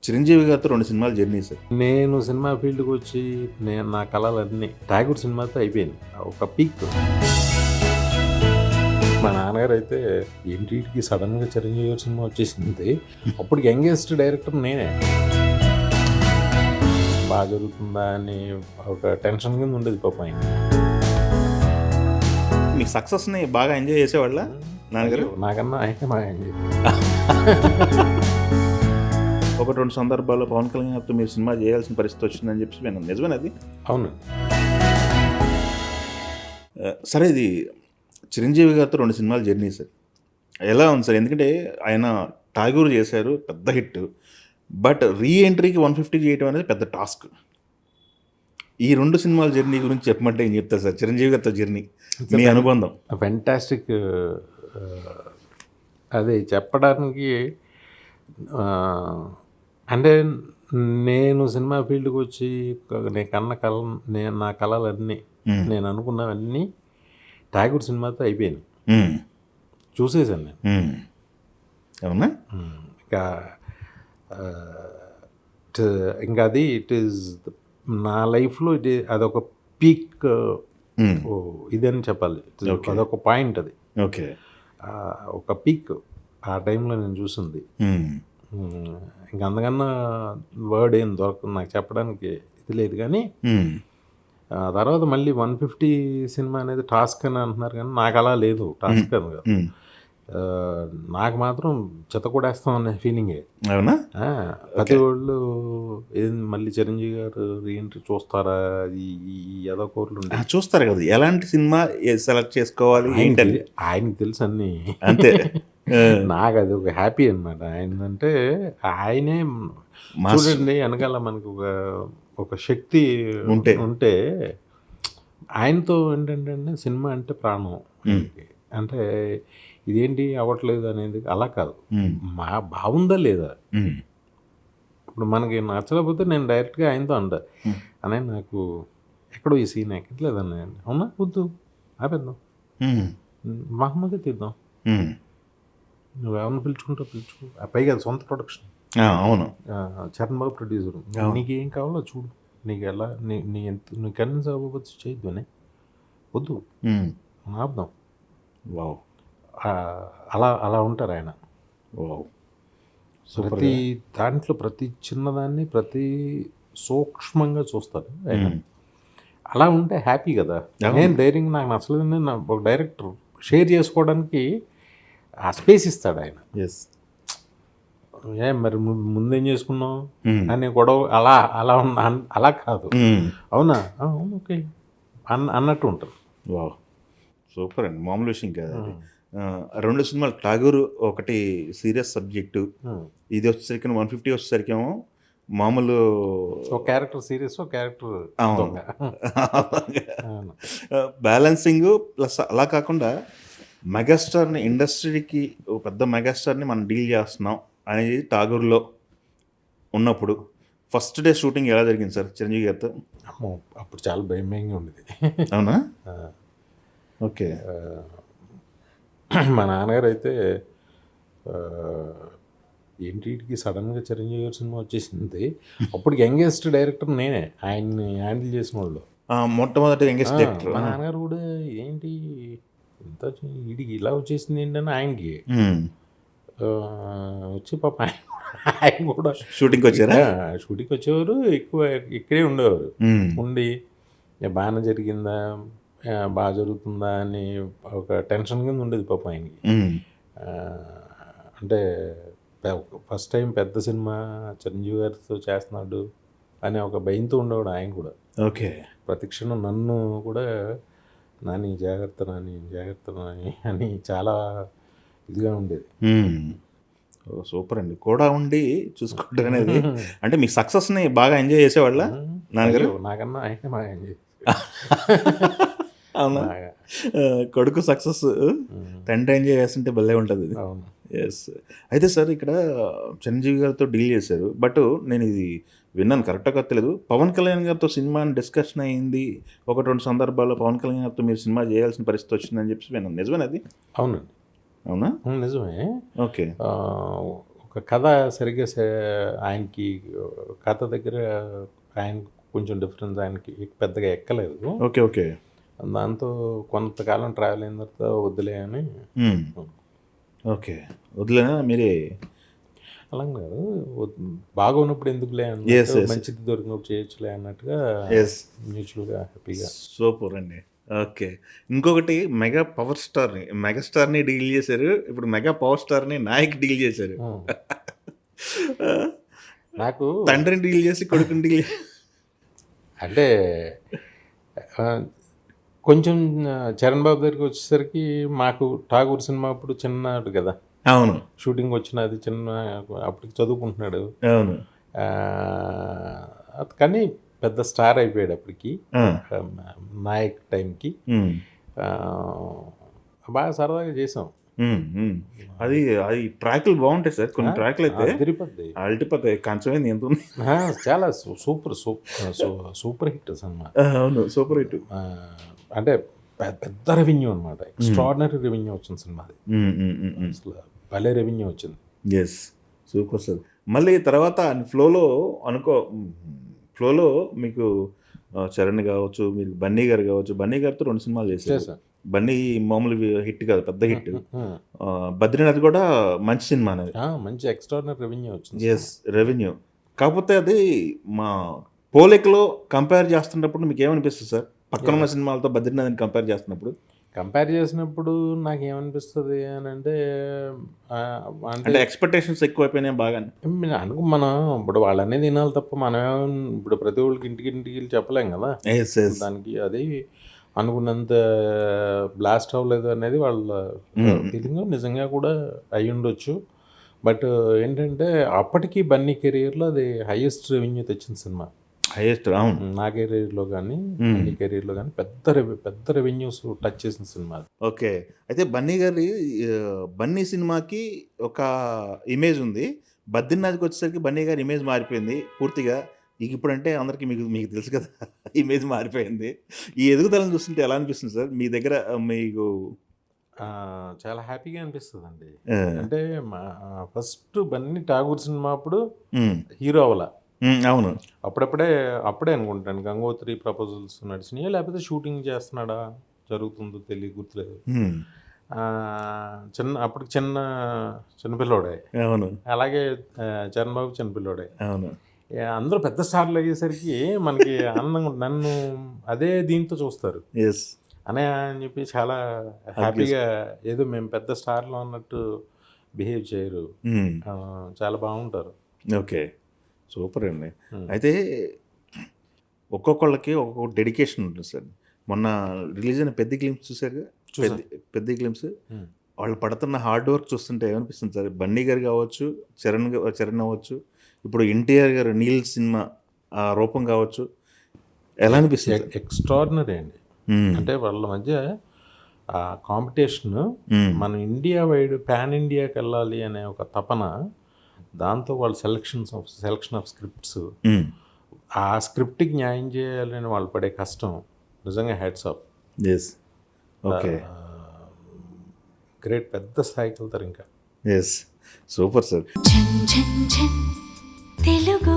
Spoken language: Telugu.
చిరంజీవి గారితో 2 సినిమాలు జర్నీ సార్. నేను సినిమా ఫీల్డ్‌కి వచ్చి నా కలలన్నీ 'ఠాగూర్' సినిమాతో అయిపోయింది. ఒక పీక్. మా నాన్నగారైతే ఏంటి వీటికి సడన్‌గా చిరంజీవి గారి సినిమా వచ్చేసింది. అప్పుడు యంగెస్ట్ డైరెక్టర్ నేనే. బాగా జరుగుతుందా అని ఒక టెన్షన్ కింద ఉండేది పాపం ఆయన. మీ సక్సెస్‌ని బాగా ఎంజాయ్ చేసేవాళ్ళా నాన్నగారు? నాకన్నా ఆయనే బాగా ఎంజాయ్. ఒకటి 2 సందర్భాల్లో పవన్ కళ్యాణ్ గారితో మీరు సినిమా చేయాల్సిన పరిస్థితి వచ్చిందని చెప్పి విన్నాను. నిజమేనా అది? అవును. సరే, ఇది చిరంజీవి గారితో 2 సినిమాలు జర్నీ సార్. ఎలా ఉంది సార్? ఎందుకంటే ఆయన 'ఠాగూర్' చేశారు, పెద్ద హిట్. బట్ రీఎంట్రీకి 150 చేయడం అనేది పెద్ద టాస్క్. ఈ 2 సినిమాల జర్నీ గురించి చెప్పమంటే ఏం చెప్తారు సార్? చిరంజీవి గారితో జర్నీ, మీ అనుబంధం. ఫెంటాస్టిక్. అది చెప్పడానికి అంటే నేను సినిమా ఫీల్డ్కి వచ్చి నా కళలన్నీ నేను అనుకున్నవన్నీ 'ఠాగూర్' సినిమాతో అయిపోయాను. చూసేసాను నేను. అవునా? ఇంకా అది ఇట్ ఈస్ నా లైఫ్లో అదొక పీక్ ఇదని చెప్పాలి. అదొక పాయింట్. అది ఓకే, ఒక పీక్ ఆ టైంలో నేను చూసింది. ఇంకా అందుకన్నా వర్డ్ ఏం దొరకదు నాకు చెప్పడానికి, ఇది లేదు. కానీ తర్వాత మళ్ళీ 150 సినిమా అనేది టాస్క్ అని అంటున్నారు, కానీ నాకు అలా లేదు. టాస్క్ అని కాదు, నాకు మాత్రం చెత్తకూడేస్తాం అనే ఫీలింగే. అవునా? ప్రతి వాళ్ళు మళ్ళీ చిరంజీవి గారు రీఎంట్రీ చూస్తారా, ఈ ఎదకోర్లు చూస్తారు కదా, ఎలాంటి సినిమా సెలెక్ట్ చేసుకోవాలి ఏంటని ఆయనకి తెలుసు అన్నీ. అంతే. నాకు అది ఒక హ్యాపీ అనమాట. ఆయనంటే ఆయనే చూడండి, వెనకాల మనకు ఒక శక్తి ఉంటే ఆయనతో ఏంటంటే సినిమా అంటే ప్రాణం. అంటే ఇదేంటి అవ్వట్లేదు అనేది అలా కాదు, బాగుందా లేదా. ఇప్పుడు మనకి నచ్చలేకపోతే నేను డైరెక్ట్గా ఆయనతో అంటా, అనే నాకు ఎక్కడో ఈ సీన్ ఎక్కట్లేదు అన్నాయండి. అవునా, వద్దు ఆపేద్దాం, మహమ్మదే తీద్దాం, నువ్వేమన్నా పిలుచుకుంటావు పిలుచుకో. పైగా అది సొంత ప్రొడక్షన్. అవును, చరణ్ బాబు ప్రొడ్యూసర్. నీకు ఏం కావాలో చూడు, నీకు ఎలా నువ్వు కన్విన్స్ అవ్వవచ్చు చేయొద్దు అని, వద్దు ఆపుదాం. వావ్, అలా అలా ఉంటారు ఆయన. వావ్, ప్రతి దాంట్లో ప్రతి చిన్నదాన్ని ప్రతి సూక్ష్మంగా చూస్తారు ఆయన. అలా ఉంటే హ్యాపీ కదా. నేను ధైర్యంగా నాకు నచ్చలేదని ఒక డైరెక్టర్ షేర్ చేసుకోవడానికి ఆ స్పేస్ ఇస్తాడు ఆయన. మరి ముందేం చేసుకున్నావు అని గొడవ అలా కాదు. అవునా, ఓకే అన్నట్టు ఉంటారు. వావ్, సూపర్ అండి, మామూలు విషయం కాదు. 2 సినిమాలు 'ఠాగూర్' ఒకటి సీరియస్ సబ్జెక్టు, ఇది వచ్చేసరికి 150 వచ్చేసరికేమో మామూలు ఒక క్యారెక్టర్ సీరియస్, ఒక క్యారెక్టర్ బ్యాలెన్సింగ్. ప్లస్ అలా కాకుండా మెగాస్టార్ని, ఇండస్ట్రీకి ఒక పెద్ద మెగాస్టార్ని మనం డీల్ చేస్తున్నాం అనేది 'ఠాగూర్'లో ఉన్నప్పుడు ఫస్ట్ డే షూటింగ్ ఎలా జరిగింది సార్ చిరంజీవి గారితో? అప్పుడు చాలా భయంగా ఉండేది. అవునా? ఓకే. మా నాన్నగారు అయితే ఏంటి వీటికి సడన్గా చిరంజీవి గారి సినిమా వచ్చేసింది. అప్పుడు యంగెస్ట్ డైరెక్టర్ నేనే, ఆయన్ని హ్యాండిల్ చేసిన వాళ్ళు. మొట్టమొదటి యంగెస్ట్ డైరెక్టర్. మా నాన్నగారు కూడా ఏంటి ఇంత వీడికి ఇలా వచ్చేసింది ఏంటని ఆయనకి వచ్చి పాప ఆయన కూడా షూటింగ్కి వచ్చారా? షూటింగ్కి వచ్చేవారు, ఎక్కువ ఇక్కడే ఉండేవారు. ఉండి బాగానే జరిగిందా, బాగా జరుగుతుందా అని ఒక టెన్షన్ కింద ఉండేది పాపం ఆయనకి. అంటే ఫస్ట్ టైం పెద్ద సినిమా చిరంజీవి గారితో చేస్తున్నాడు అని ఒక భయంతో ఉండేవాడు ఆయన కూడా. ఓకే. ప్రతి క్షణం నన్ను కూడా నాని జాగ్రత్త నాని అని చాలా ఇదిగా ఉండేది. సూపర్ అండి, కూడా ఉండి చూసుకోవడం అనేది. అంటే మీ సక్సెస్ని బాగా ఎంజాయ్ చేసేవాళ్ళ నాన్నగారు? నాకన్నా ఆయనే బాగా ఎంజాయ్. అవునా? కొడుకు సక్సెస్ తండ్రి ఎంజాయ్ చేస్తుంటే భలే ఉంటుంది. అవును. ఎస్. అయితే సార్, ఇక్కడ చిరంజీవి గారితో డీల్ చేశారు. బట్ నేను ఇది విన్నాను, కరెక్ట్గా తెలియదు, పవన్ కళ్యాణ్ గారితో సినిమా డిస్కషన్ అయ్యింది. 1-2 సందర్భాల్లో పవన్ కళ్యాణ్ గారితో మీరు సినిమా చేయాల్సిన పరిస్థితి వచ్చిందని చెప్పి విన్నాను. నిజమేనా అది? అవునండి. అవునా? నిజమే. ఓకే. ఒక ఒక కథ సరిగ్గా ఆయనకి కథ దగ్గర ఆయన కొంచెం డిఫరెన్స్ ఆయనకి పెద్దగా ఎక్కలేదు. ఓకే. ఓకే. దాంతో కొంతకాలం ట్రావెల్ అయిన తర్వాత వద్దులే అని. ఓకే. వదిలేనా మీరే? అలా కాదు, బాగా ఉన్నప్పుడు ఎందుకులే అన్నట్టు, మంచిది దొరికినప్పుడు చేయొచ్చులే అన్నట్టుగా మ్యూచువల్గా హ్యాపీగా. సూపర్ అండి. ఓకే. ఇంకొకటి మెగాస్టార్ని డీల్ చేశారు, ఇప్పుడు మెగా పవర్ స్టార్ని నాయక్ డీల్ చేశారు. నాకు తండ్రిని డీల్ చేసి కొడుకుని డీల్ అంటే కొంచెం చరణ్ బాబు దగ్గరికి వచ్చేసరికి మాకు ఠాగూర్ సినిమా అప్పుడు చిన్నాడు కదా. అవును. షూటింగ్ వచ్చినది చిన్న, అప్పటికి చదువుకుంటున్నాడు. అవును. కానీ పెద్ద స్టార్ అయిపోయాడు అప్పటికి నాయక్ టైంకి. బాగా సరదాగా చేసాం. అది ట్రాక్లు బాగుంటాయి సార్, కొన్ని ట్రాక్లు అయితే అల్టిపోతాయి. కంచమైంది ఎంత ఉంది, చాలా సూపర్ హిట్ సినిమా. అవును, సూపర్ హిట్. అంటే పెద్ద రెవెన్యూ అనమాట, ఎక్స్ట్రాడినరీ రెవెన్యూ వచ్చింది సినిమా. అది అసలు భలే రెవెన్యూ వచ్చింది. Yes, super sir. మళ్ళీ తర్వాత ఫ్లోలో మీకు చరణ్ కావచ్చు, మీరు బన్నీ గారు కావచ్చు. బన్నీ గారితో 2 సినిమాలు చేశారు. బన్నీ మామూలు హిట్ కాదు, పెద్ద హిట్. బద్రీనాథ్ కూడా మంచి సినిమా అనేది, మంచి ఎక్స్ట్రాడినరీ రెవెన్యూ వచ్చింది. Yes, revenue. కాకపోతే అది మా పోలికలో కంపేర్ చేస్తున్నప్పుడు మీకు ఏమనిపిస్తుంది సార్? పక్కన ఉన్న సినిమాలతో బద్రీనాథ్ని కంపేర్ చేసినప్పుడు నాకేమనిపిస్తుంది అని అంటే ఎక్స్పెక్టేషన్స్ ఎక్కువైపోయినాయి బాగా. మనం ఇప్పుడు వాళ్ళనే తినాలి తప్ప మనమేమో ఇప్పుడు ప్రతి ఒక్కరికి ఇంటికి చెప్పలేం కదా. దానికి అది అనుకున్నంత బ్లాస్ట్ అవ్వలేదు అనేది వాళ్ళ ఫీలింగ్. నిజంగా కూడా అయి ఉండొచ్చు. బట్ ఏంటంటే అప్పటికి బన్నీ కెరియర్లో అది హైయెస్ట్ రెవెన్యూ తెచ్చిన సినిమా. హైయెస్ట్, నా కెరీర్లో కానీ బన్నీ కెరీర్లో కానీ పెద్ద రెవెన్యూస్ టచ్ చేసిన సినిమా. ఓకే. అయితే బన్నీ సినిమాకి ఒక ఇమేజ్ ఉంది, బద్రీనాథ్కి వచ్చేసరికి బన్నీ గారి ఇమేజ్ మారిపోయింది పూర్తిగా. ఇప్పుడంటే అందరికీ మీకు తెలుసు కదా, ఇమేజ్ మారిపోయింది. ఈ ఎదుగుదలను చూస్తుంటే ఎలా అనిపిస్తుంది సార్ మీ దగ్గర? మీకు చాలా హ్యాపీగా అనిపిస్తుంది అండి. అంటే ఫస్ట్ బన్నీ ఠాగూర్ సినిమా అప్పుడు హీరో అవ్వాల. అవును. అప్పుడే అనుకుంటాను గంగోత్రి ప్రపోజల్స్ నడిచినాయా, లేకపోతే షూటింగ్ చేస్తున్నాడా, జరుగుతుందో గుర్తులేదు. అప్పటికి చిన్నపిల్లోడే. అవును. అలాగే చరణ్ బాబు చిన్నపిల్లోడే. అవును. అందరూ పెద్ద స్టార్లు అయ్యేసరికి మనకి ఆనందంగా, నన్ను అదే దీంతో చూస్తారు అని చెప్పి చాలా హ్యాపీగా, ఏదో మేము పెద్ద స్టార్లు అన్నట్టు బిహేవ్ చేయరు, చాలా బాగుంటారు. ఓకే, సూపర్ అండి. అయితే ఒక్కొక్కళ్ళకి ఒక్కొక్క డెడికేషన్ ఉంటుంది సార్. మొన్న రిలీజ్ అయిన పెద్ద గ్లిమ్స్ చూసారు, పెద్ద గ్లిమ్స్. వాళ్ళు పడుతున్న హార్డ్ వర్క్ చూస్తుంటే ఏమనిపిస్తుంది సార్? బన్నీ గారు కావచ్చు, చరణ్ అవ్వచ్చు, ఇప్పుడు ఎన్టీఆర్ గారు నీల్ సినిమా రూపం కావచ్చు, ఎలా అనిపిస్తుంది? ఎక్స్ట్రాడినరీ అండి. అంటే వాళ్ళ మధ్య ఆ కాంపిటీషన్, మన ఇండియా వైడ్ పాన్ ఇండియాకి వెళ్ళాలి అనే ఒక తపన, దాంతో వాళ్ళు సెలక్షన్ ఆఫ్ స్క్రిప్ట్స్, ఆ స్క్రిప్ట్కి న్యాయం చేయాలని వాళ్ళు పడే కష్టం నిజంగా హ్యాట్స్ ఆఫ్. ఓకే, గ్రేట్, పెద్ద స్థాయికి వెళ్తారు ఇంకా. Super sir. తెలుగు